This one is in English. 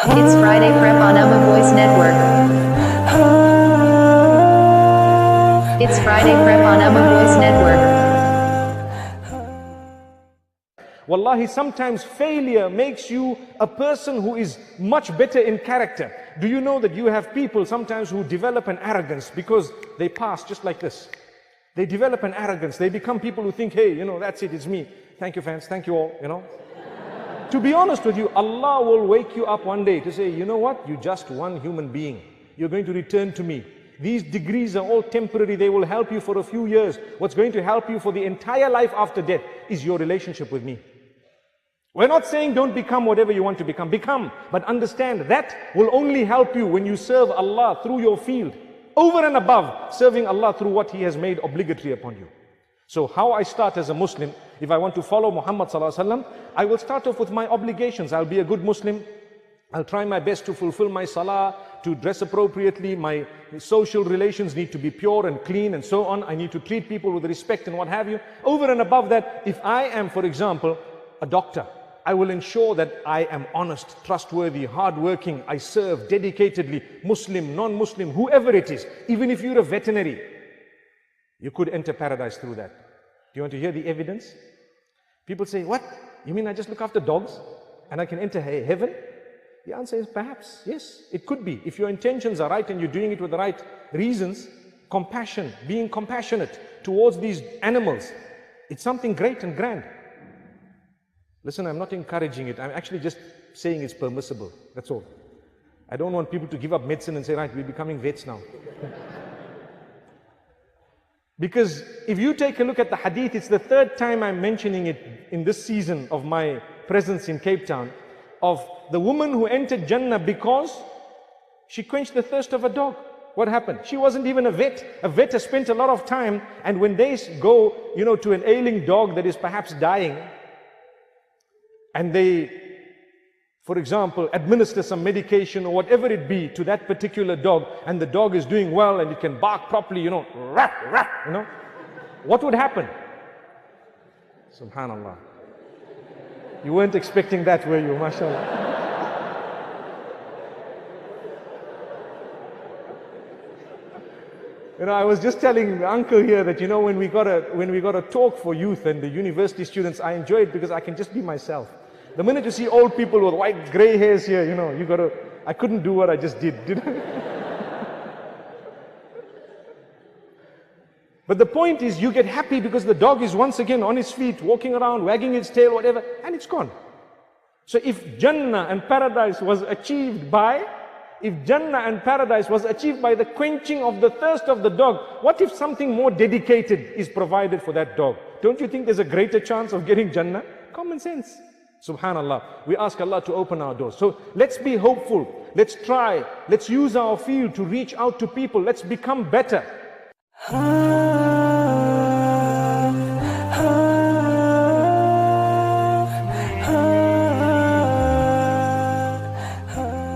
It's Friday Prep on Ummah Voice Network. It's Friday Prep on Ummah Voice Network. Wallahi, sometimes failure makes you a person who is much better in character. Do you know that you have people sometimes who develop an arrogance because they pass just like this? They develop an arrogance. They become people who think, hey, that's it, it's me. Thank you, fans. Thank you all, To be honest with you, Allah will wake you up one day to say, you know what? You're just one human being. You're going to return to me. These degrees are all temporary. They will help you for a few years. What's going to help you for the entire life after death is your relationship with me. We're not saying don't become whatever you want to become. Become, but understand that will only help you when you serve Allah through your field, over and above serving Allah through what He has made obligatory upon you. So how I start as a Muslim, if I want to follow Muhammad sallallahu alaihi wasallam, I will start off with my obligations. I'll be a good Muslim. I'll try my best to fulfill my salah, to dress appropriately. My social relations need to be pure and clean and so on. I need to treat people with respect and what have you. Over and above that, if I am, for example, a doctor, I will ensure that I am honest, trustworthy, hardworking. I serve dedicatedly, Muslim, non-Muslim, whoever it is. Even if you're a veterinary, you could enter paradise through that. Do you want to hear the evidence? People say, what? You mean I just look after dogs and I can enter heaven? The answer is perhaps, yes, it could be. If your intentions are right and you're doing it with the right reasons, compassion, being compassionate towards these animals, it's something great and grand. Listen, I'm not encouraging it. I'm actually just saying it's permissible. That's all. I don't want people to give up medicine and say, right, we're becoming vets now. Because if you take a look at the hadith, it's the third time I'm mentioning it in this season of my presence in Cape Town, of the woman who entered Jannah because she quenched the thirst of a dog. What happened? She wasn't even a vet. A vet has spent a lot of time, and when they go, to an ailing dog that is perhaps dying, and they, for example, administer some medication or whatever it be to that particular dog, and the dog is doing well and it can bark properly, rap, rap, what would happen? Subhanallah. You weren't expecting that, were you? MashaAllah. I was just telling the uncle here that, when we got a talk for youth and the university students, I enjoy it because I can just be myself. The minute you see old people with white gray hairs here, I couldn't do what I just did I? But the point is, you get happy because the dog is once again on his feet, walking around, wagging its tail, whatever, and it's gone. So if Jannah and paradise was achieved by the quenching of the thirst of the dog, what if something more dedicated is provided for that dog? Don't you think there's a greater chance of getting Jannah? Common sense. Subhanallah. We ask Allah to open our doors. So let's be hopeful. Let's try. Let's use our field to reach out to people. Let's become better.